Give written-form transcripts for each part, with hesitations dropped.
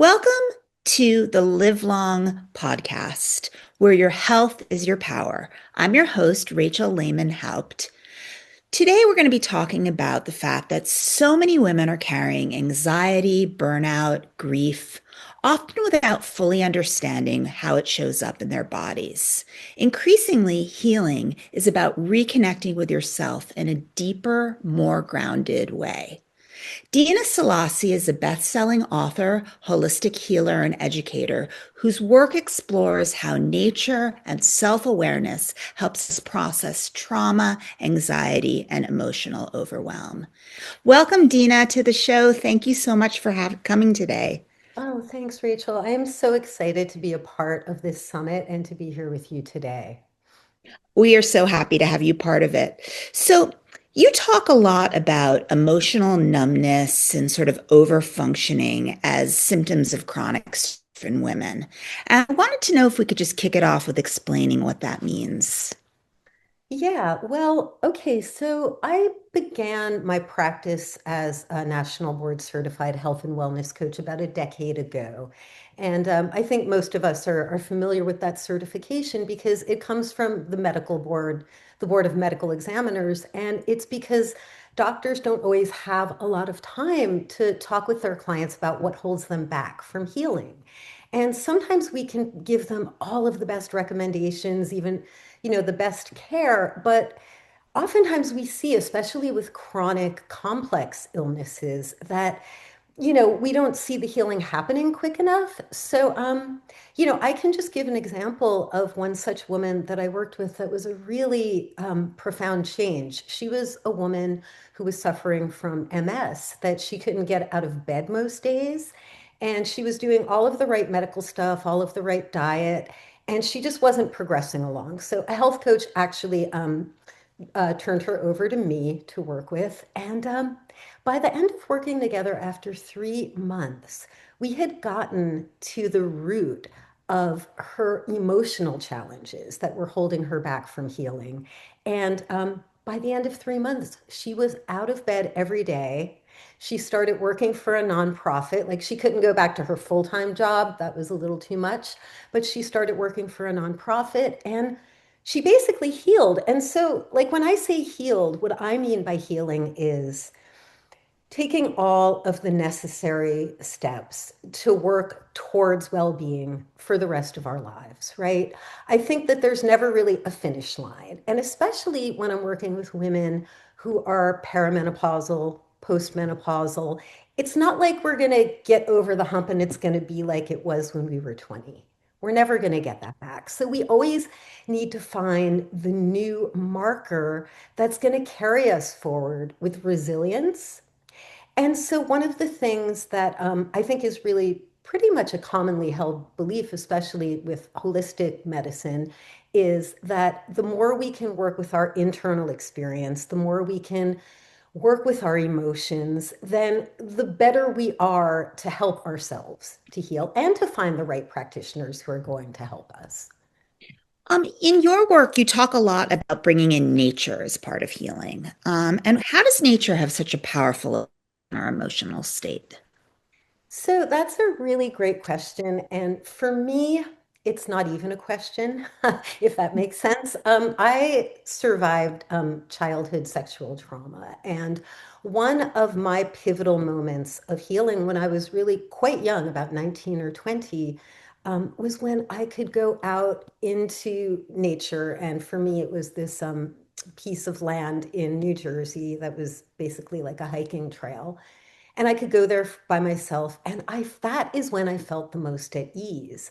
Welcome to the Live Long podcast, where your health is your power. I'm your host, Rachel Lehman Haupt. Today, we're going to be talking about the fact that so many women are carrying anxiety, burnout, grief, often without fully understanding how it shows up in their bodies. Increasingly, healing is about reconnecting with yourself in a deeper, more grounded way. Dina Saalisi is a best-selling author, holistic healer, and educator whose work explores how nature and self-awareness helps us process trauma, anxiety, and emotional overwhelm. Welcome, Dina, to the show. Thank you so much for coming today. Oh, thanks, Rachel. I am so excited to be a part of this summit and to be here with you today. We are so happy to have you part of it. So, you talk a lot about emotional numbness and sort of overfunctioning as symptoms of chronic stress in women. And I wanted to know if we could just kick it off with explaining what that means. Yeah, well, okay, so I began my practice as a national board certified health and wellness coach about a decade ago. And I think most of us are familiar with that certification because it comes from the medical board, the Board of Medical Examiners. And it's because doctors don't always have a lot of time to talk with their clients about what holds them back from healing. And sometimes we can give them all of the best recommendations, even the best care. But oftentimes we see, especially with chronic complex illnesses, that we don't see the healing happening quick enough. So, I can just give an example of one such woman that I worked with that was a really profound change. She was a woman who was suffering from MS, that she couldn't get out of bed most days. And she was doing all of the right medical stuff, all of the right diet, and she just wasn't progressing along. So, a health coach actually turned her over to me to work with. And by the end of working together after 3 months, we had gotten to the root of her emotional challenges that were holding her back from healing. And by the end of 3 months, she was out of bed every day. She started working for a nonprofit. Like she couldn't go back to her full-time job. That was a little too much. But she started working for a nonprofit and she basically healed. And so, like when I say healed, what I mean by healing is taking all of the necessary steps to work towards well-being for the rest of our lives, right? I think that there's never really a finish line. And especially when I'm working with women who are perimenopausal, postmenopausal, it's not like we're going to get over the hump and it's going to be like it was when we were 20. We're never going to get that back. So we always need to find the new marker that's going to carry us forward with resilience. And so, one of the things that I think is really pretty much a commonly held belief, especially with holistic medicine, is that the more we can work with our internal experience, the more we can work with our emotions, then the better we are to help ourselves to heal and to find the right practitioners who are going to help us. In your work, you talk a lot about bringing in nature as part of healing. And how does nature have such a powerful effect on our emotional state? So that's a really great question. And for me, it's not even a question, if that makes sense. I survived childhood sexual trauma. And one of my pivotal moments of healing when I was really quite young, about 19 or 20, was when I could go out into nature. And for me, it was this piece of land in New Jersey that was basically like a hiking trail. And I could go there by myself. And that is when I felt the most at ease.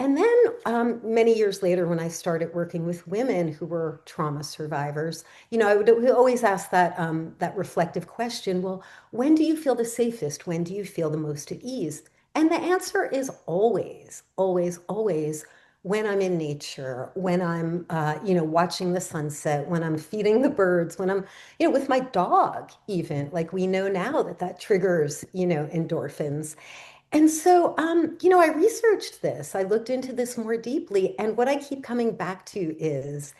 And then many years later, when I started working with women who were trauma survivors, I would always ask that reflective question, well, when do you feel the safest? When do you feel the most at ease? And the answer is always, always, always when I'm in nature, when I'm, watching the sunset, when I'm feeding the birds, when I'm, with my dog, even. Like we know now that that triggers, endorphins. And so, I researched this. I looked into this more deeply. And what I keep coming back to is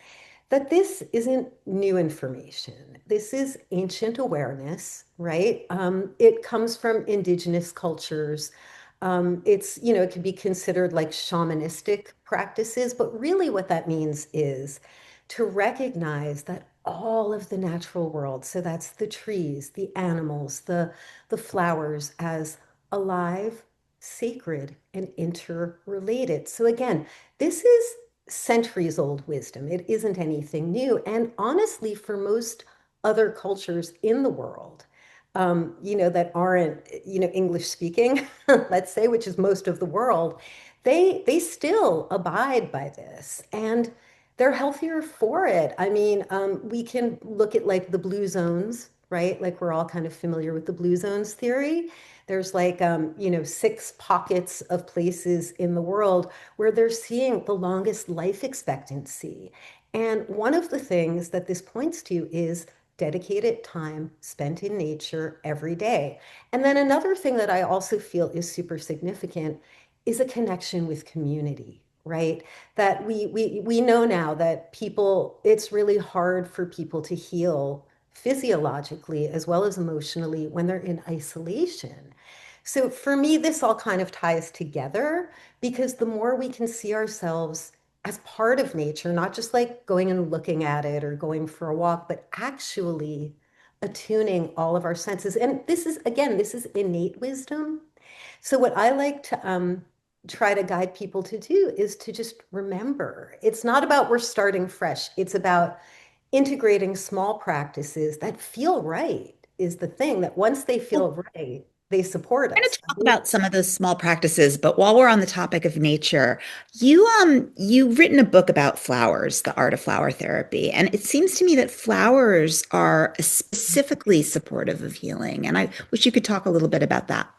that this isn't new information. This is ancient awareness, right? It comes from indigenous cultures. It can be considered like shamanistic practices, but really what that means is to recognize that all of the natural world, so that's the trees, the animals, the flowers, as alive, sacred, and interrelated. So again, this is centuries old wisdom. It isn't anything new. And honestly, for most other cultures in the world, that aren't, English speaking, let's say, which is most of the world, they still abide by this and they're healthier for it. I mean, we can look at like the blue zones, right? Like we're all kind of familiar with the blue zones theory. There's like, 6 pockets of places in the world where they're seeing the longest life expectancy. And one of the things that this points to is dedicated time spent in nature every day. And then another thing that I also feel is super significant is a connection with community, right? That we know now that it's really hard for people to heal physiologically as well as emotionally when they're in isolation. So for me, this all kind of ties together because the more we can see ourselves as part of nature, not just like going and looking at it or going for a walk, but actually attuning all of our senses. And this is, again, this is innate wisdom. So what I like to try to guide people to do is to just remember, it's not about we're starting fresh. It's about integrating small practices that feel right is the thing that once they Well, feel right, they support we're going us. to talk about some of those small practices, but while we're on the topic of nature, you've written a book about flowers, the art of flower therapy, and it seems to me that flowers are specifically supportive of healing, and I wish you could talk a little bit about that.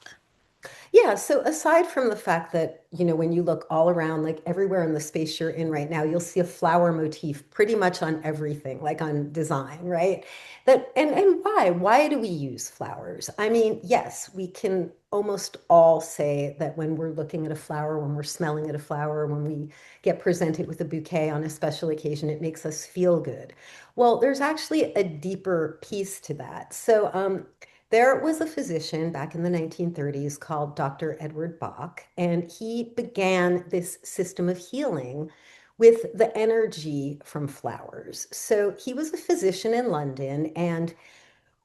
Yeah, so aside from the fact that, when you look all around, like everywhere in the space you're in right now, you'll see a flower motif pretty much on everything, like on design, right? And why? Why do we use flowers? I mean, yes, we can almost all say that when we're looking at a flower, when we're smelling at a flower, when we get presented with a bouquet on a special occasion, it makes us feel good. Well, there's actually a deeper piece to that. So, there was a physician back in the 1930s called Dr. Edward Bach, and he began this system of healing with the energy from flowers. So he was a physician in London, and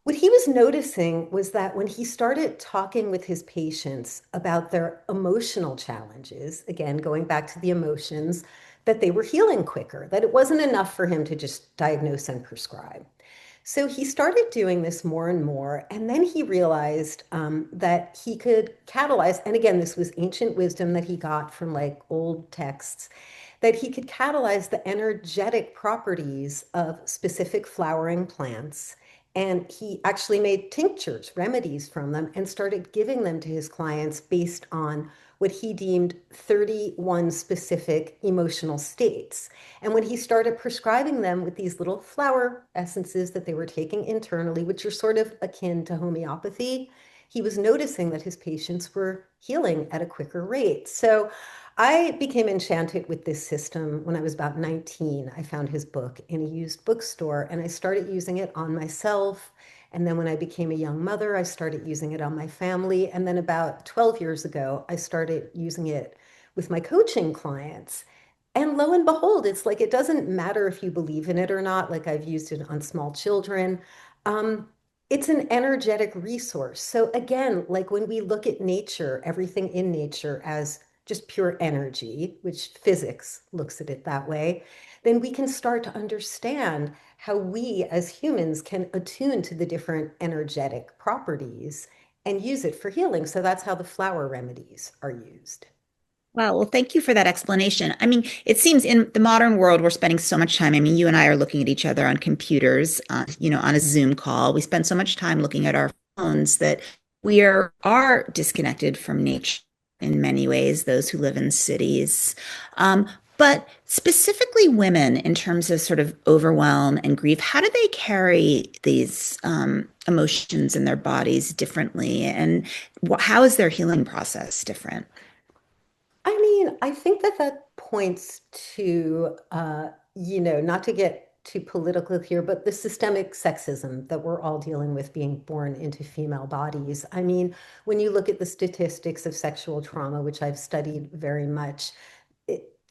what he was noticing was that when he started talking with his patients about their emotional challenges, again, going back to the emotions, that they were healing quicker, that it wasn't enough for him to just diagnose and prescribe. So he started doing this more and more. And then he realized that he could catalyze, and again, this was ancient wisdom that he got from like old texts, that he could catalyze the energetic properties of specific flowering plants. And he actually made tinctures, remedies from them, and started giving them to his clients based on what he deemed 31 specific emotional states. And when he started prescribing them with these little flower essences that they were taking internally, which are sort of akin to homeopathy, he was noticing that his patients were healing at a quicker rate. So I became enchanted with this system when I was about 19. I found his book in a used bookstore and I started using it on myself. And then when I became a young mother, I started using it on my family. And then about 12 years ago, I started using it with my coaching clients. And lo and behold, it's like it doesn't matter if you believe in it or not. Like I've used it on small children. Um, it's an energetic resource. So again, like when we look at nature, everything in nature as just pure energy, which physics looks at it that way, then we can start to understand how we as humans can attune to the different energetic properties and use it for healing. So that's how the flower remedies are used. Wow. Well, thank you for that explanation. I mean, it seems in the modern world, we're spending so much time. I mean, you and I are looking at each other on computers, on a Zoom call. We spend so much time looking at our phones that we are disconnected from nature in many ways, those who live in cities. Um, but specifically women, in terms of sort of overwhelm and grief, how do they carry these emotions in their bodies differently? And how is their healing process different? I mean, I think that that points to, not to get too political here, but the systemic sexism that we're all dealing with being born into female bodies. I mean, when you look at the statistics of sexual trauma, which I've studied very much,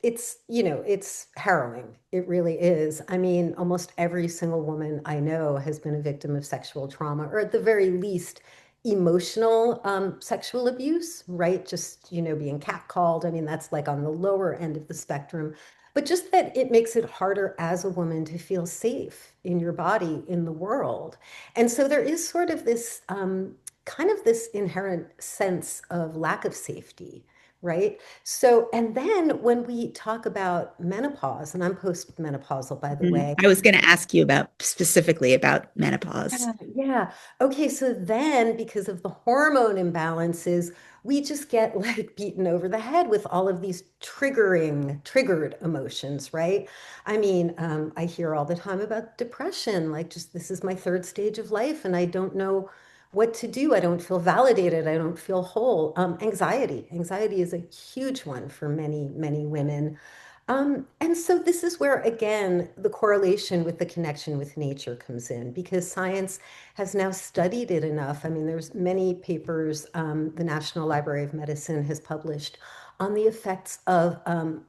it's harrowing. It really is. I mean, almost every single woman I know has been a victim of sexual trauma, or at the very least, emotional sexual abuse, right? Just, being catcalled. I mean, that's like on the lower end of the spectrum. But just that it makes it harder as a woman to feel safe in your body, in the world. And so there is sort of this kind of this inherent sense of lack of safety, right? So, and then when we talk about menopause, and I'm postmenopausal, by the way. I was going to ask you about specifically about menopause. Yeah, yeah. Okay, so then because of the hormone imbalances, we just get like beaten over the head with all of these triggered emotions, right? I mean, I hear all the time about depression, like just this is my third stage of life and I don't know what to do. I don't feel validated. I don't feel whole. Anxiety is a huge one for many, many women. And so this is where, again, the correlation with the connection with nature comes in because science has now studied it enough. I mean, there's many papers the National Library of Medicine has published on the effects of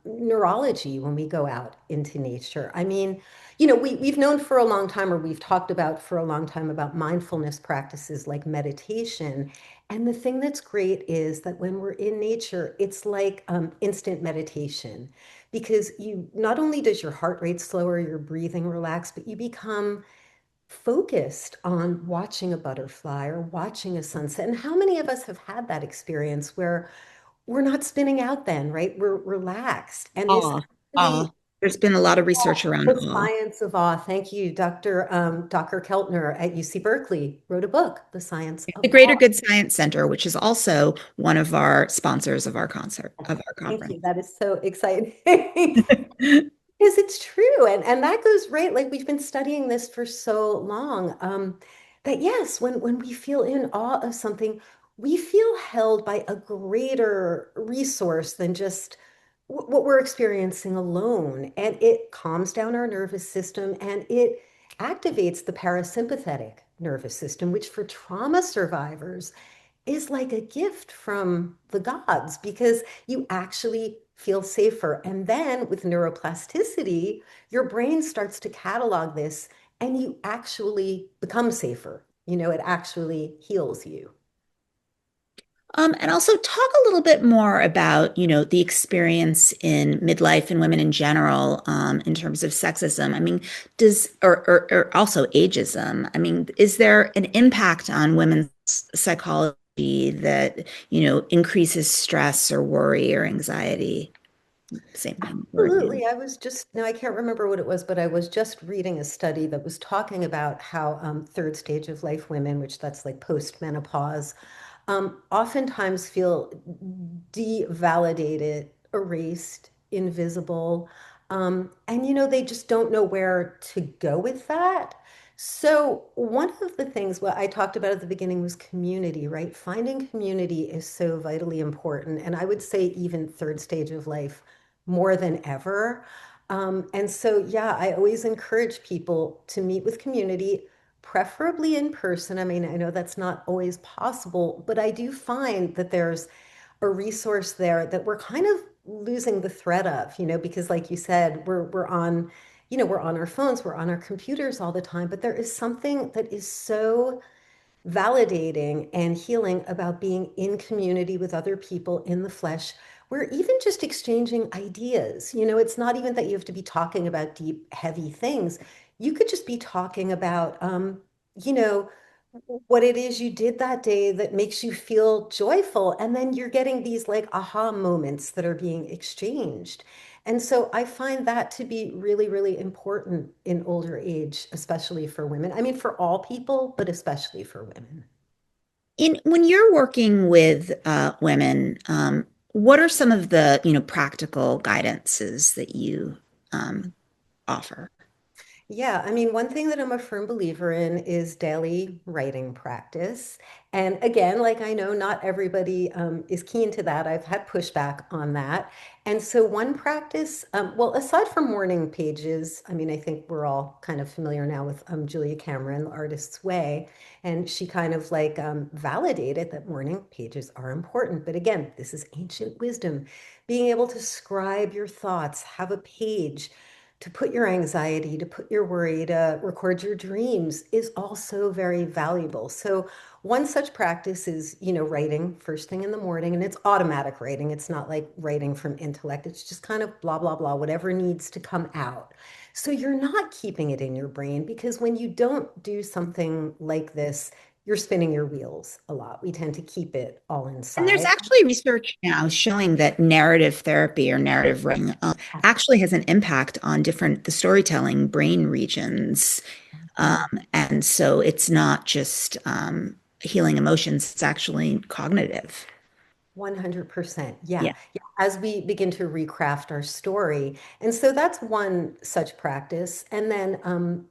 neurology when we go out into nature. I mean, we've known for a long time, or we've talked about for a long time about mindfulness practices like meditation. And the thing that's great is that when we're in nature, it's like instant meditation because you not only does your heart rate slower, your breathing relax, but you become focused on watching a butterfly or watching a sunset. And how many of us have had that experience where we're not spinning out then, right? We're relaxed. And this Awe, awe. actually, There's been a lot of research around the awe. science of awe. Thank you, Dr. Keltner at UC Berkeley wrote a book, The Science The of Greater Awe. Good Science Center, which is also one of our sponsors of our concert, of our Thank you. conference. That is so exciting. Because it's true. And that goes right. Like we've been studying this for so long. That yes, when we feel in awe of something, we feel held by a greater resource than just what we're experiencing alone. And it calms down our nervous system and it activates the parasympathetic nervous system, which for trauma survivors is like a gift from the gods because you actually feel safer. And then with neuroplasticity, your brain starts to catalog this and you actually become safer. It actually heals you. And also talk a little bit more about, the experience in midlife and women in general, in terms of sexism. I mean, or also ageism. I mean, is there an impact on women's psychology that, increases stress or worry or anxiety? Same thing. Absolutely. I can't remember what it was, but I was just reading a study that was talking about how third stage of life women, which that's like post-menopause, oftentimes feel devalidated, erased, invisible. And, they just don't know where to go with that. So, one of the things what I talked about at the beginning was community, right? Finding community is so vitally important. And I would say, even third stage of life, more than ever. And so, yeah, I always encourage people to meet with community, preferably in person. I mean, I know that's not always possible, but I do find that there's a resource there that we're kind of losing the thread of, because like you said, we're on, we're on our phones, we're on our computers all the time, but there is something that is so validating and healing about being in community with other people in the flesh. We're even just exchanging ideas. It's not even that you have to be talking about deep, heavy things. You could just be talking about, you know, what it is you did that day that makes you feel joyful. And then you're getting these like aha moments that are being exchanged. And so I find that to be really, really important in older age, especially for women. I mean, for all people, but especially for women. When you're working with women, what are some of the, practical guidances that you offer? Yeah, I mean, one thing that I'm a firm believer in is daily writing practice. And again, like I know not everybody is keen to that. I've had pushback on that. And so, one practice, well, aside from morning pages, I mean, I think we're all kind of familiar now with Julia Cameron, The Artist's Way. And she kind of like validated that morning pages are important. But again, this is ancient wisdom. Being able to scribe your thoughts, have a page to put your anxiety, to put your worry, to record your dreams is also very valuable. So one such practice is, writing first thing in the morning, and it's automatic writing. It's not like writing from intellect. It's just kind of blah, blah, blah, whatever needs to come out. So you're not keeping it in your brain because when you don't do something like this, you're spinning your wheels a lot. We tend to keep it all And there's inside. actually research now showing that narrative therapy or narrative writing actually has an impact on the storytelling brain regions. Um, Mhm. and so it's not just healing emotions, it's actually cognitive. 100%. Yeah. Yeah. Yeah. As we begin to recraft our story. And so that's one such practice. And then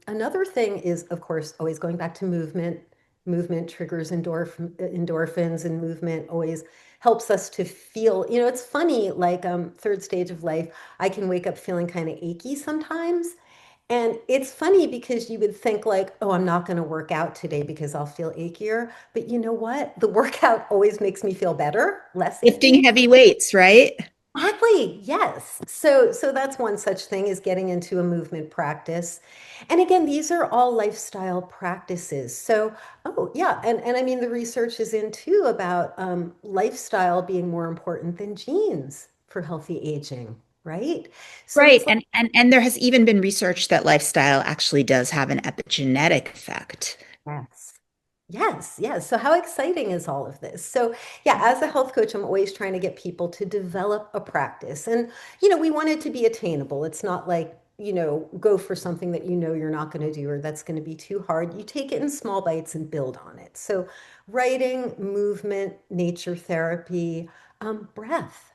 another thing is, of course, always going back to movement. Movement triggers endorphins, and movement always helps us to feel, it's funny, like third stage of life, I can wake up feeling kind of achy sometimes. And it's funny because you would think like, oh, I'm not going to work out today because I'll feel achier. But you know what? The workout always makes me feel better, less achy. Lifting heavy weights, right? Exactly. Yes. So that's one such thing is getting into a movement practice. And again, these are all lifestyle practices. So, oh yeah, and I mean the research is in too about lifestyle being more important than genes for healthy aging, right? So Right. it's like And there has even been research that lifestyle actually does have an epigenetic effect. yes. Yes, yes. So how exciting is all of this? So yeah, as a health coach, I'm always trying to get people to develop a practice. And we want it to be attainable. It's not like, go for something that you're not going to do or that's going to be too hard. You take it in small bites and build on it. So writing, movement, nature therapy, our breath.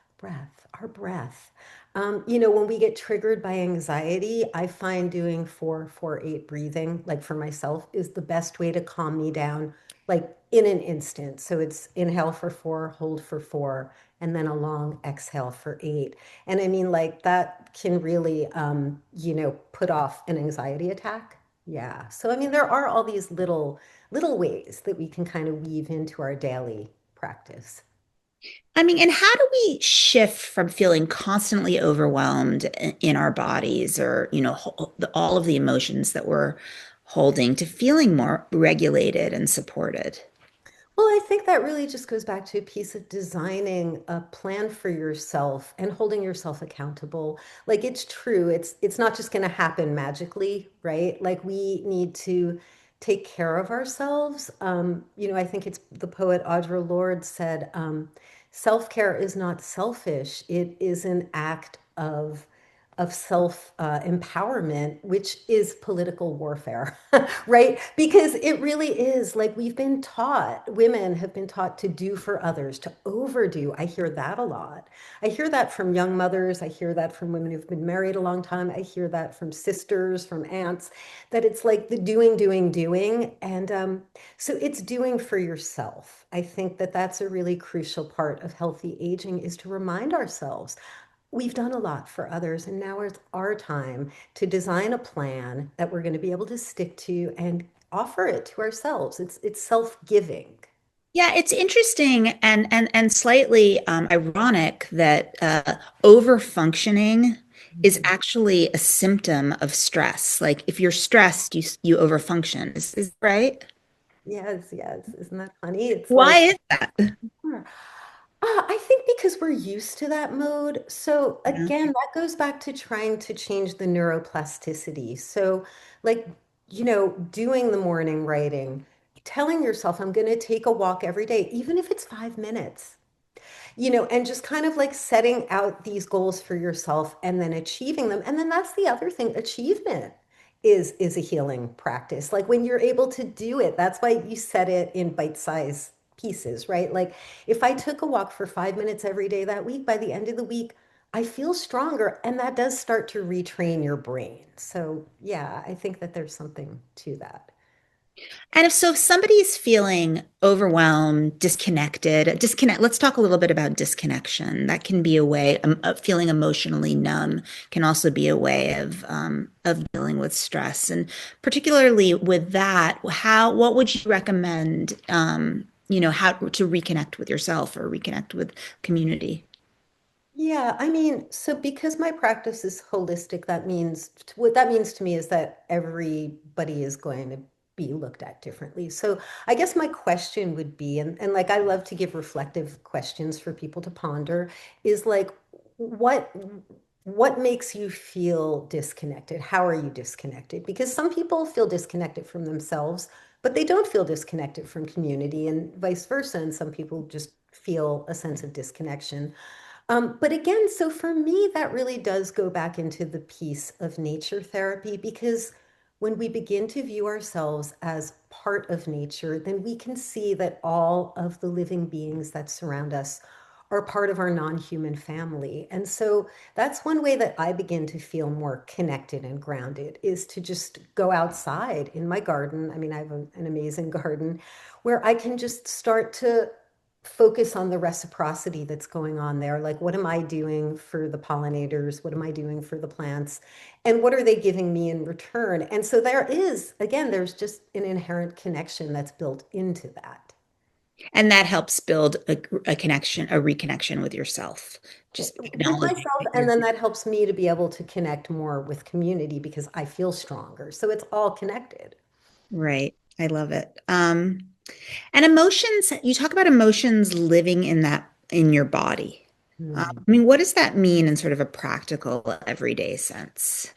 When we get triggered by anxiety, I find doing 4-4-8 breathing, like for myself, is the best way to calm me down, like in an instant. So it's inhale for 4, hold for 4, and then a long exhale for 8. And I mean, like that can really, put off an anxiety attack. Yeah. So I mean, there are all these little ways that we can kind of weave into our daily practice. I mean, and how do we shift from feeling constantly overwhelmed in our bodies or, all of the emotions that we're holding to feeling more regulated and supported? Well, I think that really just goes back to a piece of designing a plan for yourself and holding yourself accountable. Like it's true, it's not just going to happen magically, right? Like we need to take care of ourselves. I think it's the poet Audre Lorde said, self-care is not selfish. It is an act of self empowerment, which is political warfare, right? Because it really is like we've been taught, women have been taught to do for others, to overdo. I hear that a lot. I hear that from young mothers. I hear that from women who've been married a long time. I hear that from sisters, from aunts, that it's like the doing, doing, doing. And so it's doing for yourself. I think that that's a really crucial part of healthy aging is to remind ourselves we've done a lot for others, and now it's our time to design a plan that we're going to be able to stick to and offer it to ourselves. It's self-giving. Yeah, it's interesting and slightly ironic that over functioning is Mhm. actually a symptom of stress. Like if you're stressed, you over function. Is right? Yes, yes. Isn't that funny? It's Why like, is that? huh. I think because we're used to that mode. So Yeah. again, that goes back to trying to change the neuroplasticity. So like, doing the morning writing, telling yourself, I'm going to take a walk every day, even if it's 5 minutes. And just kind of like setting out these goals for yourself and then achieving them. And then that's the other thing, achievement is a healing practice. Like when you're able to do it, that's why you set it in bite-sized pieces, right? Like if I took a walk for 5 minutes every day that week, by the end of the week, I feel stronger. And that does start to retrain your brain. So, yeah, I think that there's something to that. And if somebody's feeling overwhelmed, let's talk a little bit about disconnection. That can be a way of feeling emotionally numb, can also be a way of dealing with stress. And particularly with that, what would you recommend, how to reconnect with yourself or reconnect with community? Yeah, I mean, so because my practice is holistic, that means what that means to me is that everybody is going to be looked at differently. So I guess my question would be, and like I love to give reflective questions for people to ponder, is like what what makes you feel disconnected? How are you disconnected? Because some people feel disconnected from themselves, but they don't feel disconnected from community, and vice versa. And some people just feel a sense of disconnection. But again, so for me, that really does go back into the piece of nature therapy because when we begin to view ourselves as part of nature, then we can see that all of the living beings that surround us are part of our non-human family. And so that's one way that I begin to feel more connected and grounded is to just go outside in my garden. I mean, I have an amazing garden where I can just start to focus on the reciprocity that's going on there. Like, what am I doing for the pollinators? What am I doing for the plants? And what are they giving me in return? And so there is, again, there's just an inherent connection that's built into that. And that helps build a reconnection with yourself. Just With acknowledging myself, that and you're then that helps me to be able to connect more with community because I feel stronger. So it's all connected. right. I love it. And emotions, you talk about emotions living in your body. Hmm. I mean, what does that mean in sort of a practical, everyday sense?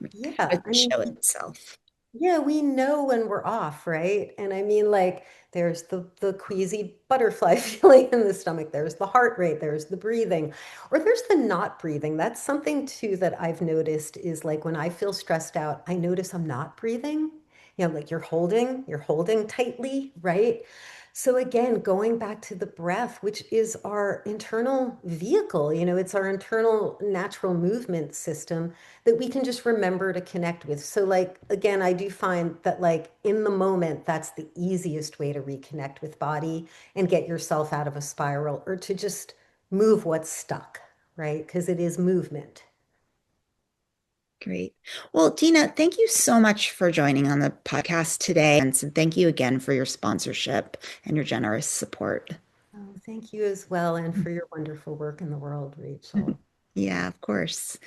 How does Yeah, I it mean, show itself? yeah, we know when we're off, right? And I mean, like, there's the queasy butterfly feeling in the stomach. There's the heart rate. There's the breathing, or there's the not breathing. That's something too that I've noticed is like when I feel stressed out, I notice I'm not breathing. You know, like you're holding tightly, right? So again, going back to the breath, which is our internal vehicle, you know, it's our internal natural movement system that we can just remember to connect with. So like again, I do find that like in the moment, that's the easiest way to reconnect with body and get yourself out of a spiral or to just move what's stuck, right? Because it is movement. Great. Well, Dina, thank you so much for joining on the podcast today. And so thank you again for your sponsorship and your generous support. Oh, thank you as well, and for your wonderful work in the world, Rachel. Yeah, of course.